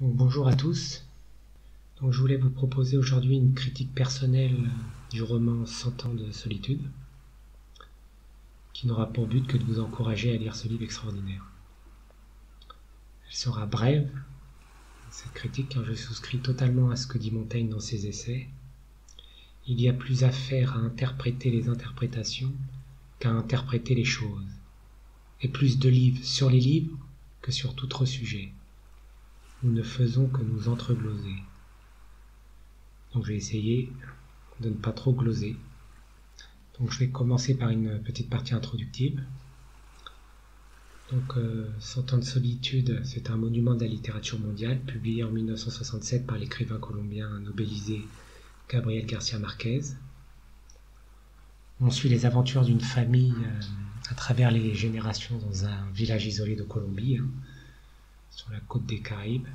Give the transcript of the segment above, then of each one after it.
Donc, bonjour à tous. Donc, je voulais vous proposer aujourd'hui une critique personnelle du roman 100 ans de solitude, qui n'aura pour but que de vous encourager à lire ce livre extraordinaire. Elle sera brève, cette critique, car je souscris totalement à ce que dit Montaigne dans ses essais. Il y a plus à faire à interpréter les interprétations qu'à interpréter les choses, et plus de livres sur les livres que sur tout autre sujet. Nous ne faisons que nous entregloser. Donc je vais essayer de ne pas trop gloser. Donc je vais commencer par une petite partie introductive. Donc 100 ans de solitude, c'est un monument de la littérature mondiale, publié en 1967 par l'écrivain colombien nobelisé Gabriel García Márquez. On suit les aventures d'une famille à travers les générations dans un village isolé de Colombie, sur la côte des Caraïbes,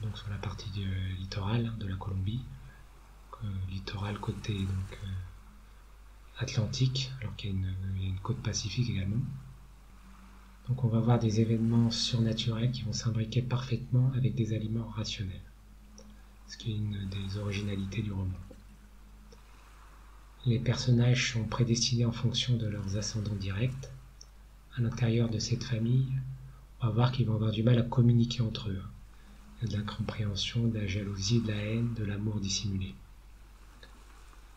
donc sur la partie littorale de la Colombie, littoral côté donc, Atlantique, alors qu'il y a une côte Pacifique également. Donc on va voir des événements surnaturels qui vont s'imbriquer parfaitement avec des aliments rationnels, ce qui est une des originalités du roman. Les personnages sont prédestinés en fonction de leurs ascendants directs. À l'intérieur de cette famille, on va voir qu'ils vont avoir du mal à communiquer entre eux. Il y a de l'incompréhension, de la jalousie, de la haine, de l'amour dissimulé.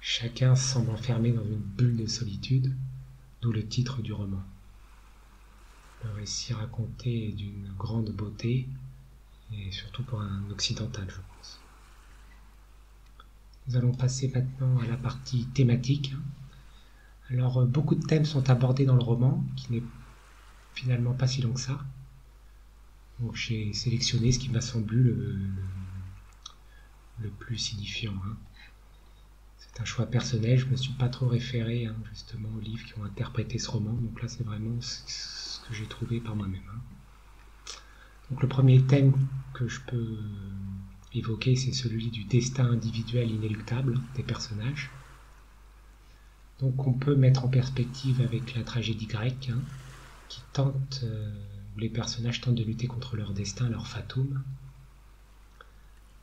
Chacun semble enfermé dans une bulle de solitude, d'où le titre du roman. Le récit raconté est d'une grande beauté, et surtout pour un occidental, je pense. Nous allons passer maintenant à la partie thématique. Alors, beaucoup de thèmes sont abordés dans le roman, qui n'est finalement pas si long que ça. Donc, j'ai sélectionné ce qui m'a semblé le plus signifiant. C'est un choix personnel, je ne me suis pas trop référé justement aux livres qui ont interprété ce roman, donc là c'est vraiment ce que j'ai trouvé par moi-même. Donc le premier thème que je peux évoquer, c'est celui du destin individuel inéluctable des personnages. Donc on peut mettre en perspective avec la tragédie grecque, où les personnages tentent de lutter contre leur destin, leur fatum.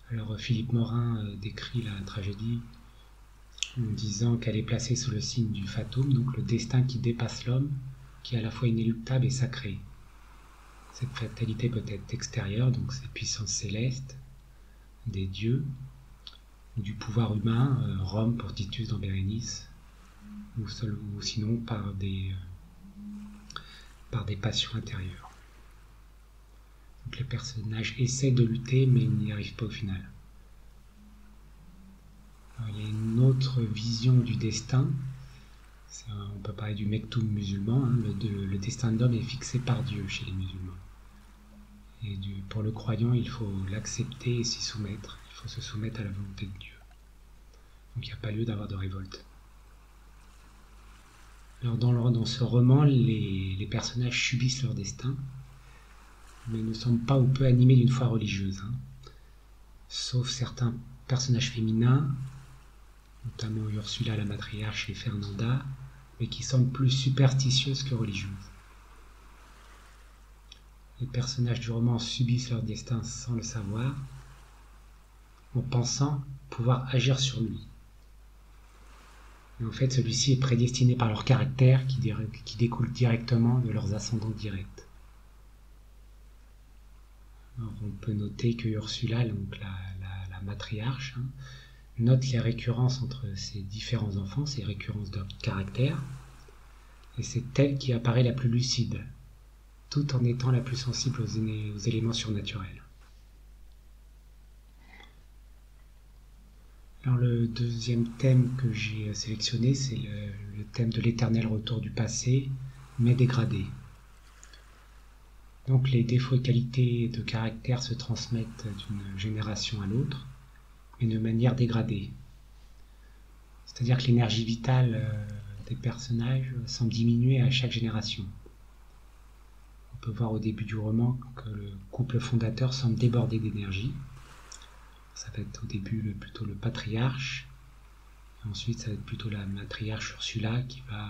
Alors Philippe Morin décrit la tragédie en disant qu'elle est placée sous le signe du fatum, donc le destin qui dépasse l'homme, qui est à la fois inéluctable et sacré. Cette fatalité peut être extérieure, donc cette puissance céleste, des dieux, ou du pouvoir humain, Rome pour Titus dans Bérénice, ou sinon par des passions intérieures. Donc les personnages essaient de lutter, mais ils n'y arrivent pas au final. Alors, il y a une autre vision du destin. On peut parler du mektoum musulman. Le destin de l'homme est fixé par Dieu chez les musulmans. Et pour le croyant, il faut l'accepter et s'y soumettre. Il faut se soumettre à la volonté de Dieu. Donc il n'y a pas lieu d'avoir de révolte. Alors dans ce roman, les personnages subissent leur destin, mais ne semblent pas ou peu animés d'une foi religieuse. Sauf certains personnages féminins, notamment Ursula la matriarche et Fernanda, mais qui semblent plus superstitieuses que religieuses. Les personnages du roman subissent leur destin sans le savoir, en pensant pouvoir agir sur lui. Mais en fait, celui-ci est prédestiné par leur caractère qui découle directement de leurs ascendants directs. Alors, on peut noter que Ursula, donc la matriarche, note les récurrences entre ses différents enfants, ces récurrences de caractère, et c'est elle qui apparaît la plus lucide, tout en étant la plus sensible aux éléments surnaturels. Alors le deuxième thème que j'ai sélectionné, c'est le thème de l'éternel retour du passé, mais dégradé. Donc les défauts et qualités de caractère se transmettent d'une génération à l'autre, mais de manière dégradée. C'est-à-dire que l'énergie vitale des personnages semble diminuer à chaque génération. On peut voir au début du roman que le couple fondateur semble déborder d'énergie. Ça va être au début plutôt le patriarche, et ensuite ça va être plutôt la matriarche Ursula qui va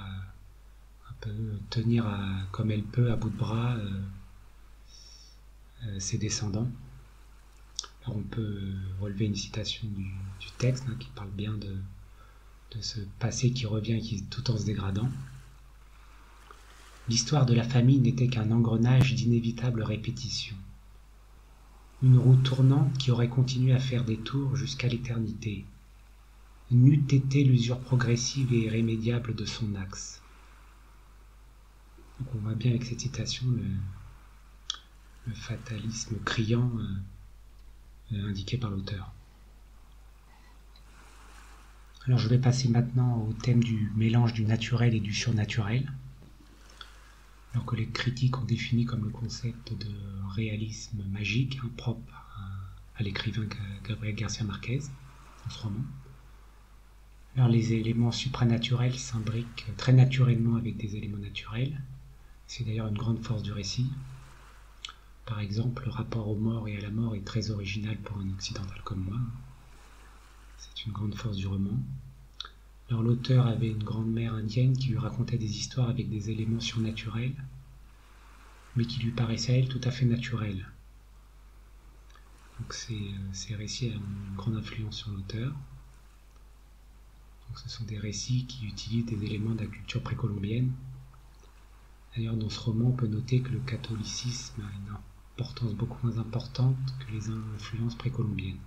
un peu tenir comme elle peut à bout de bras ses descendants. Alors on peut relever une citation du texte qui parle bien de ce passé qui revient tout en se dégradant. L'histoire de la famille n'était qu'un engrenage d'inévitables répétitions. Une roue tournante qui aurait continué à faire des tours jusqu'à l'éternité. N'eût été l'usure progressive et irrémédiable de son axe. Donc on voit bien avec cette citation le fatalisme criant indiqué par l'auteur. Alors je vais passer maintenant au thème du mélange du naturel et du surnaturel. Alors que les critiques ont défini comme le concept de réalisme magique, propre à l'écrivain Gabriel García Márquez, dans ce roman. Alors les éléments supranaturels s'imbriquent très naturellement avec des éléments naturels. C'est d'ailleurs une grande force du récit. Par exemple, le rapport aux morts et à la mort est très original pour un occidental comme moi. C'est une grande force du roman. Alors l'auteur avait une grand-mère indienne qui lui racontait des histoires avec des éléments surnaturels, mais qui lui paraissaient à elle tout à fait naturels. Donc ces récits ont une grande influence sur l'auteur. Donc ce sont des récits qui utilisent des éléments de la culture précolombienne. D'ailleurs, dans ce roman, on peut noter que le catholicisme a une importance beaucoup moins importante que les influences précolombiennes.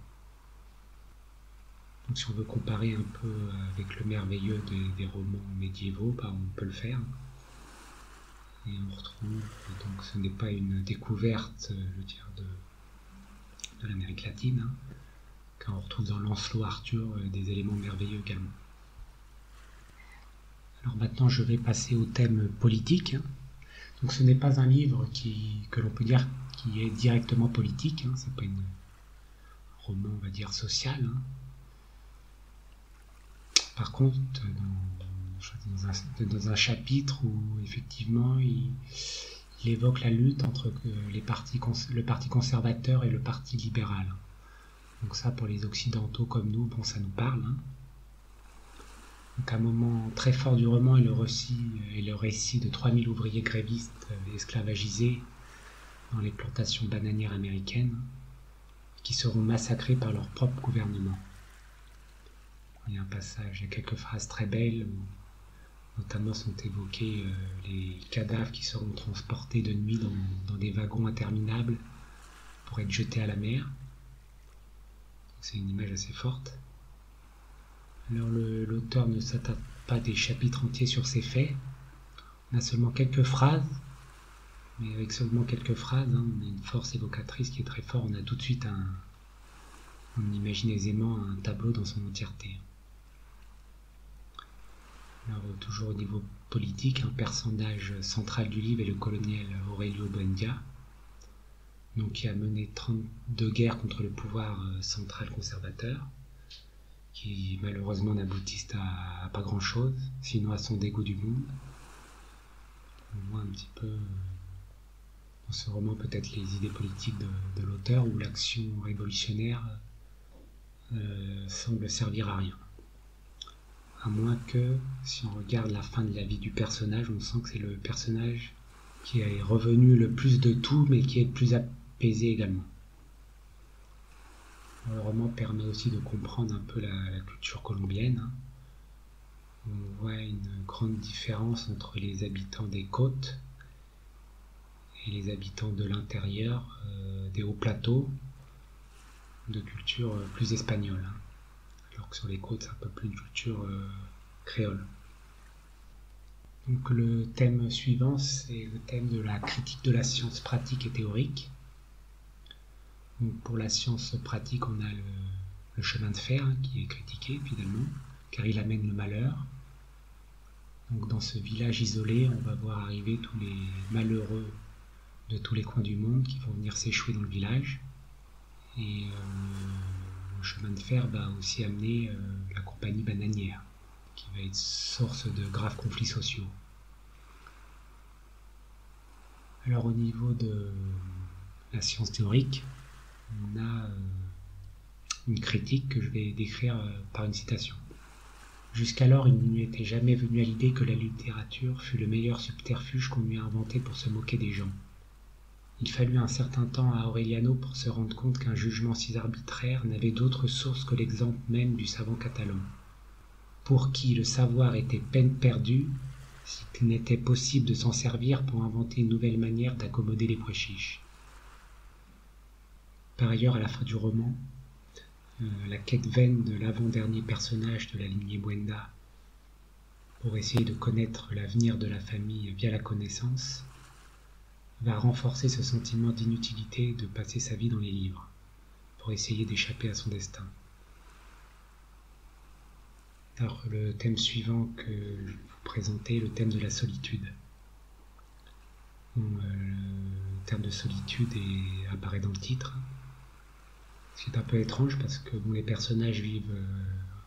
Donc si on veut comparer un peu avec le merveilleux des romans médiévaux, on peut le faire. Et on retrouve, donc ce n'est pas une découverte, de l'Amérique latine, car on retrouve dans Lancelot Arthur des éléments merveilleux également. Alors maintenant je vais passer au thème politique. Donc ce n'est pas un livre que l'on peut dire qui est directement politique, c'est pas un roman on va dire social. Par contre, dans un chapitre où effectivement il évoque la lutte entre le parti conservateur et le parti libéral. Donc ça, pour les occidentaux comme nous, ça nous parle. Donc un moment très fort du roman est le récit de 3000 ouvriers grévistes esclavagisés dans les plantations bananières américaines qui seront massacrés par leur propre gouvernement. Il y a un passage, il y a quelques phrases très belles où notamment sont évoqués les cadavres qui seront transportés de nuit dans des wagons interminables pour être jetés à la mer. C'est une image assez forte. Alors l'auteur ne s'attarde pas des chapitres entiers sur ces faits. On a seulement quelques phrases, mais avec seulement quelques phrases, on a une force évocatrice qui est très forte. On a tout de suite on imagine aisément un tableau dans son entièreté. Alors, toujours au niveau politique, un personnage central du livre est le colonel Aurelio Buendia, donc qui a mené 32 guerres contre le pouvoir central conservateur, qui malheureusement n'aboutissent à pas grand chose, sinon à son dégoût du monde. On voit un petit peu dans ce roman peut-être les idées politiques de l'auteur, où l'action révolutionnaire semble servir à rien. À moins que, si on regarde la fin de la vie du personnage, on sent que c'est le personnage qui est revenu le plus de tout, mais qui est le plus apaisé également. Le roman permet aussi de comprendre un peu la culture colombienne. On voit une grande différence entre les habitants des côtes et les habitants de l'intérieur, des hauts plateaux, de culture plus espagnole. Alors que sur les côtes, c'est un peu plus une culture créole. Donc le thème suivant, c'est le thème de la critique de la science pratique et théorique. Donc pour la science pratique, on a le chemin de fer qui est critiqué finalement, car il amène le malheur. Donc dans ce village isolé, on va voir arriver tous les malheureux de tous les coins du monde qui vont venir s'échouer dans le village. Et le chemin de fer va aussi amener la compagnie bananière, qui va être source de graves conflits sociaux. Alors au niveau de la science théorique, on a une critique que je vais décrire par une citation. Jusqu'alors, il ne lui était jamais venu à l'idée que la littérature fût le meilleur subterfuge qu'on lui a inventé pour se moquer des gens. Il fallut un certain temps à Aureliano pour se rendre compte qu'un jugement si arbitraire n'avait d'autre source que l'exemple même du savant catalan, pour qui le savoir était peine perdue s'il n'était possible de s'en servir pour inventer une nouvelle manière d'accommoder les pois chiches. Par ailleurs, à la fin du roman, la quête vaine de l'avant-dernier personnage de la lignée Buenda pour essayer de connaître l'avenir de la famille via la connaissance va renforcer ce sentiment d'inutilité de passer sa vie dans les livres pour essayer d'échapper à son destin. Alors le thème suivant que je vais vous présenter est le thème de la solitude. Le terme de solitude apparaît dans le titre. C'est un peu étrange parce que les personnages vivent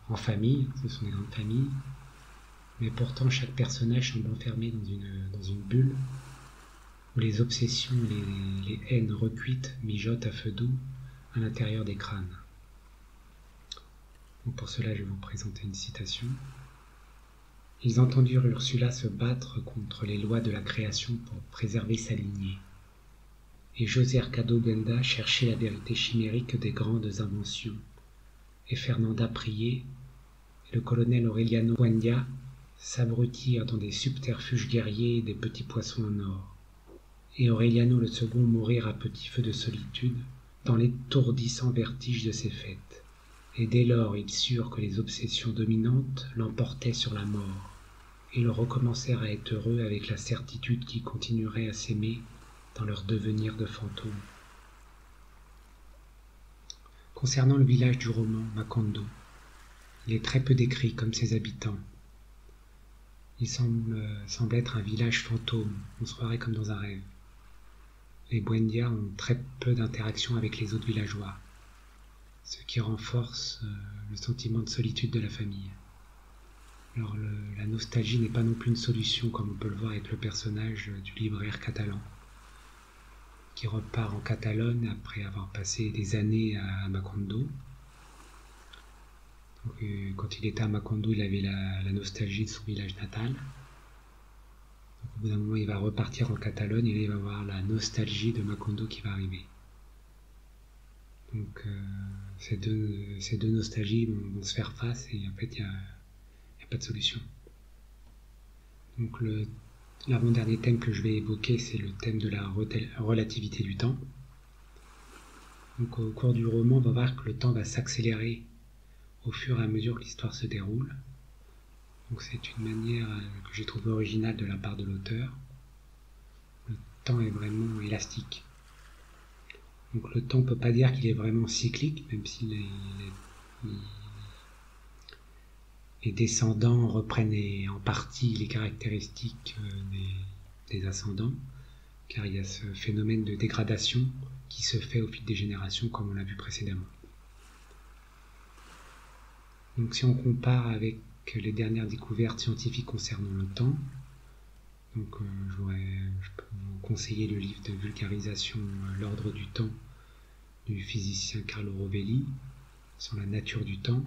en famille, ce sont des grandes familles, mais pourtant chaque personnage semble enfermé dans une bulle où les obsessions, les haines recuites mijotent à feu doux à l'intérieur des crânes. Donc pour cela, je vais vous présenter une citation. « Ils entendirent Ursula se battre contre les lois de la création pour préserver sa lignée. Et José Arcado Buenda cherchait la vérité chimérique des grandes inventions. Et Fernanda priait, et le colonel Aureliano Buendia s'abrutirent dans des subterfuges guerriers et des petits poissons en or. Et Aureliano le second mourir à petit feu de solitude dans l'étourdissant vertige de ses fêtes. Et dès lors ils surent que les obsessions dominantes l'emportaient sur la mort. Ils recommencèrent à être heureux avec la certitude qu'ils continueraient à s'aimer dans leur devenir de fantômes. » Concernant le village du roman, Macondo, il est très peu décrit comme ses habitants. Il semble être un village fantôme, on se croirait comme dans un rêve. Les Buendia ont très peu d'interaction avec les autres villageois, ce qui renforce le sentiment de solitude de la famille. Alors la nostalgie n'est pas non plus une solution comme on peut le voir avec le personnage du libraire catalan, qui repart en Catalogne après avoir passé des années à Macondo. Donc, quand il était à Macondo, il avait la nostalgie de son village natal. Donc, au bout d'un moment, il va repartir en Catalogne et là, il va avoir la nostalgie de Macondo qui va arriver. Donc ces deux nostalgies vont se faire face et en fait, il n'y a pas de solution. Donc l'avant-dernier thème que je vais évoquer, c'est le thème de la relativité du temps. Donc au cours du roman, on va voir que le temps va s'accélérer au fur et à mesure que l'histoire se déroule. Donc c'est une manière que j'ai trouvée originale de la part de l'auteur. Le temps est vraiment élastique. Donc le temps, on ne peut pas dire qu'il est vraiment cyclique, même si les descendants reprennent en partie les caractéristiques des ascendants, car il y a ce phénomène de dégradation qui se fait au fil des générations, comme on l'a vu précédemment. Donc si on compare avec les dernières découvertes scientifiques concernant le temps, donc je peux vous conseiller le livre de vulgarisation L'ordre du temps du physicien Carlo Rovelli sur la nature du temps.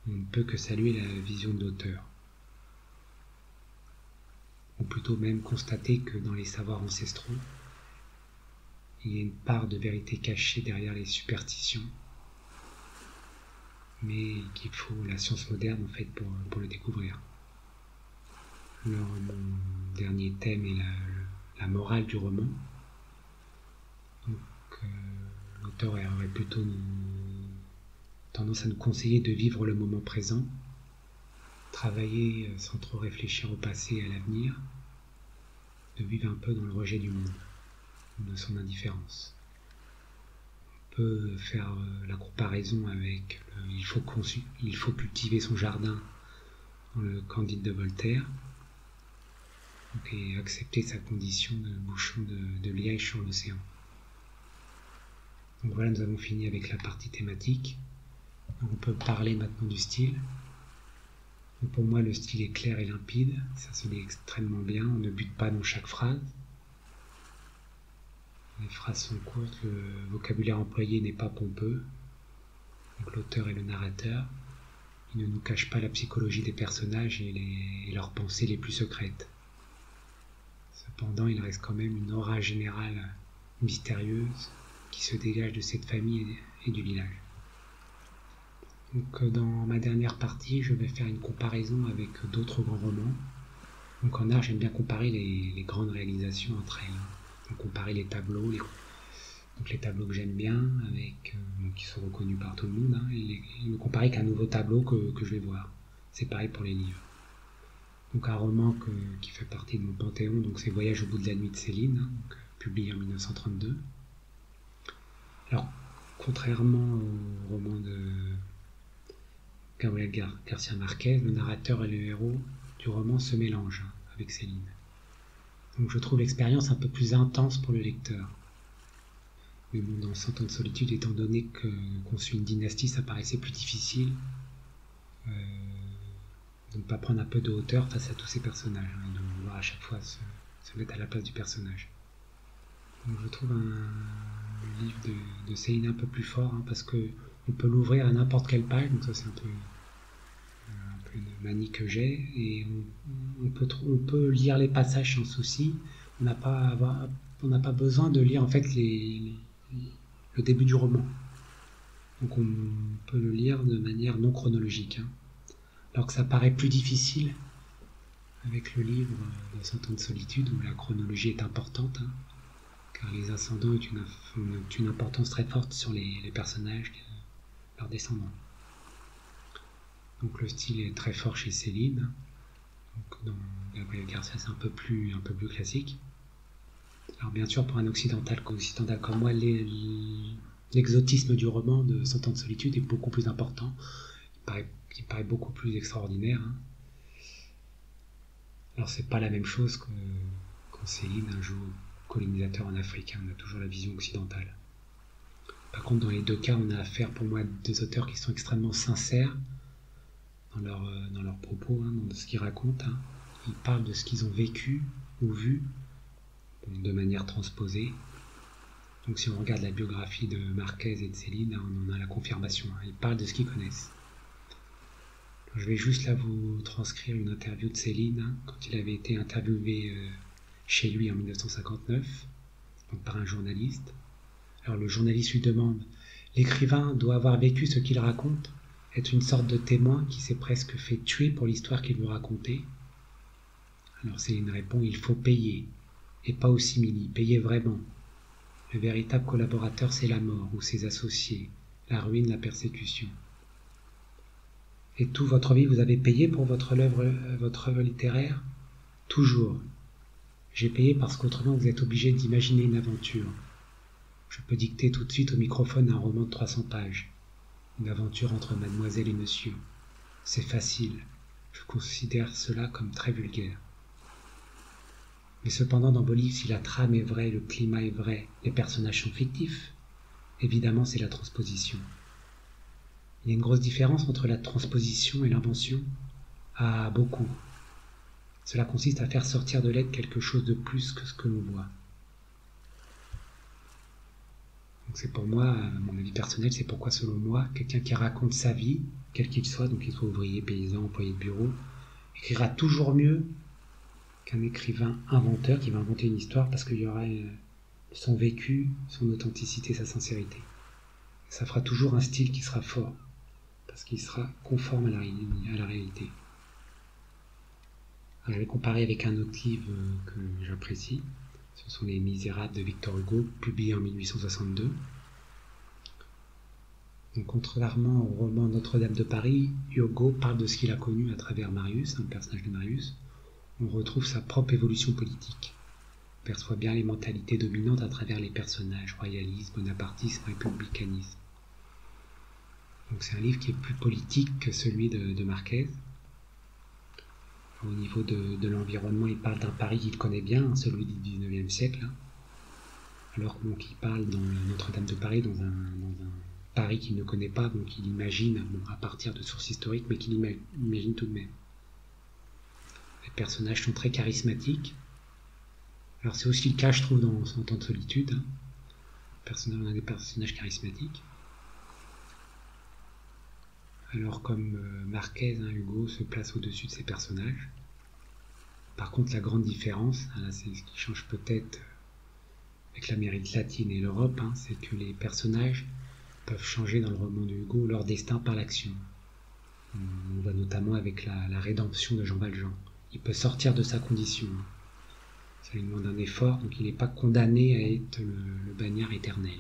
On ne peut que saluer la vision de l'auteur, ou plutôt même constater que dans les savoirs ancestraux, il y a une part de vérité cachée derrière les superstitions, mais qu'il faut la science moderne en fait pour le découvrir. Alors, mon dernier thème est la morale du roman. Donc, l'auteur aurait plutôt tendance à nous conseiller de vivre le moment présent, travailler sans trop réfléchir au passé et à l'avenir, de vivre un peu dans le rejet du monde, de son indifférence. On peut faire la comparaison avec il faut cultiver son jardin dans le Candide de Voltaire, et accepter sa condition de bouchon de liège sur l'océan. Donc voilà, nous avons fini avec la partie thématique. Donc on peut parler maintenant du style. Donc pour moi, le style est clair et limpide, ça se lit extrêmement bien, on ne bute pas dans chaque phrase. Les phrases sont courtes, le vocabulaire employé n'est pas pompeux. Donc l'auteur et le narrateur, ils ne nous cachent pas la psychologie des personnages et leurs pensées les plus secrètes. Cependant, il reste quand même une aura générale mystérieuse qui se dégage de cette famille et du village. Donc dans ma dernière partie, je vais faire une comparaison avec d'autres grands romans. Donc en art, j'aime bien comparer les grandes réalisations entre elles. Donc comparer les tableaux, les tableaux que j'aime bien, qui sont reconnus par tout le monde, et me comparer qu'un nouveau tableau que je vais voir. C'est pareil pour les livres. Donc un roman qui fait partie de mon panthéon, donc c'est Voyage au bout de la nuit de Céline, publié en 1932. Alors, contrairement au roman de Gabriel García Márquez, le narrateur et le héros du roman se mélangent avec Céline. Donc je trouve l'expérience un peu plus intense pour le lecteur. Mais bon, dans 100 ans de solitude, étant donné qu'on suit une dynastie, ça paraissait plus difficile de ne pas prendre un peu de hauteur face à tous ces personnages, et de vouloir à chaque fois se mettre à la place du personnage. Donc je trouve le livre de Céline un peu plus fort, parce qu'on peut l'ouvrir à n'importe quelle page, donc ça c'est un peu une manie que j'ai, et on peut lire les passages sans souci. On n'a pas besoin de lire en fait le début du roman. Donc on peut le lire de manière non chronologique. Alors que ça paraît plus difficile avec le livre de 100 ans de solitude, où la chronologie est importante, car les ascendants ont une importance très forte sur les personnages, leurs descendants. Donc le style est très fort chez Céline. Donc dans Gabriel Garcia, c'est un peu plus classique. Alors bien sûr, pour un occidental comme moi, l'exotisme du roman de 100 ans de solitude est beaucoup plus important. Il paraît beaucoup plus extraordinaire. Alors c'est pas la même chose quand Céline joue colonisateur en Afrique. On a toujours la vision occidentale. Par contre, dans les deux cas, on a affaire pour moi à deux auteurs qui sont extrêmement sincères dans leurs propos, dans ce qu'ils racontent. Ils parlent de ce qu'ils ont vécu ou vu, de manière transposée. Donc si on regarde la biographie de Marquez et de Céline, on en a la confirmation. Ils parlent de ce qu'ils connaissent. Je vais juste là vous transcrire une interview de Céline, quand il avait été interviewé chez lui en 1959, donc par un journaliste. Alors le journaliste lui demande: l'écrivain doit avoir vécu ce qu'il raconte, être une sorte de témoin qui s'est presque fait tuer pour l'histoire qu'il veut raconter. Alors Céline répond: il faut payer, et pas au simili, payer vraiment. Le véritable collaborateur, c'est la mort, ou ses associés, la ruine, la persécution. Et toute votre vie, vous avez payé pour votre œuvre littéraire? Toujours. J'ai payé parce qu'autrement vous êtes obligé d'imaginer une aventure. Je peux dicter tout de suite au microphone un roman de 300 pages. Une aventure entre mademoiselle et monsieur. C'est facile. Je considère cela comme très vulgaire. Mais cependant, dans vos livres, si la trame est vraie, le climat est vrai, les personnages sont fictifs, évidemment c'est la transposition. Il y a une grosse différence entre la transposition et l'invention? Ah, beaucoup. Cela consiste à faire sortir de l'être quelque chose de plus que ce que l'on voit. Donc c'est pour moi, mon avis personnel, c'est pourquoi selon moi, quelqu'un qui raconte sa vie, quel qu'il soit, donc qu'il soit ouvrier, paysan, employé de bureau, écrira toujours mieux qu'un écrivain inventeur qui va inventer une histoire, parce qu'il y aura son vécu, son authenticité, sa sincérité. Ça fera toujours un style qui sera fort, parce qu'il sera conforme à la réalité. Alors, je vais comparer avec un autre livre que j'apprécie. Ce sont Les Misérables de Victor Hugo, publié en 1862. Donc, contrairement au roman Notre-Dame de Paris, Hugo parle de ce qu'il a connu à travers Marius, un personnage de Marius. On retrouve sa propre évolution politique. On perçoit bien les mentalités dominantes à travers les personnages, royalisme, bonapartisme, républicanisme. Donc c'est un livre qui est plus politique que celui de Marquez. Au niveau de l'environnement, il parle d'un Paris qu'il connaît bien, celui du 19e siècle. Alors qu'il parle dans Notre-Dame de Paris, dans un Paris qu'il ne connaît pas, donc il imagine, à partir de sources historiques, mais qu'il imagine tout de même. Les personnages sont très charismatiques. Alors c'est aussi le cas, je trouve, dans 100 ans de solitude. On a des personnages charismatiques. Alors comme Marquez, Hugo se place au-dessus de ses personnages. Par contre, la grande différence, là c'est ce qui change peut-être avec l'Amérique latine et l'Europe, c'est que les personnages peuvent changer dans le roman de Hugo leur destin par l'action. On voit notamment avec la rédemption de Jean Valjean. Il peut sortir de sa condition. Ça lui demande un effort, donc il n'est pas condamné à être le bagnard éternel.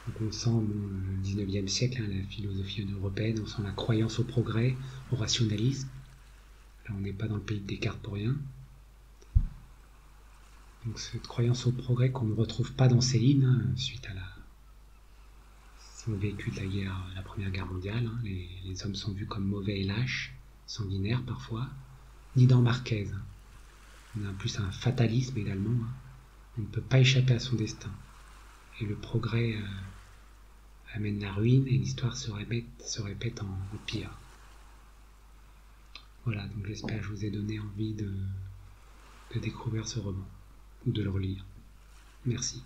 Donc on sent le 19e siècle, la philosophie européenne, on sent la croyance au progrès, au rationalisme. Là on n'est pas dans le pays de Descartes pour rien. Donc cette croyance au progrès qu'on ne retrouve pas dans Céline, suite à son vécu de la Première Guerre mondiale. Les hommes sont vus comme mauvais et lâches, sanguinaires parfois, ni dans Marquez. On a en plus un fatalisme également. On ne peut pas échapper à son destin. Et le progrès amène la ruine et l'histoire se répète en pire. Voilà, donc j'espère que je vous ai donné envie de découvrir ce roman ou de le relire. Merci.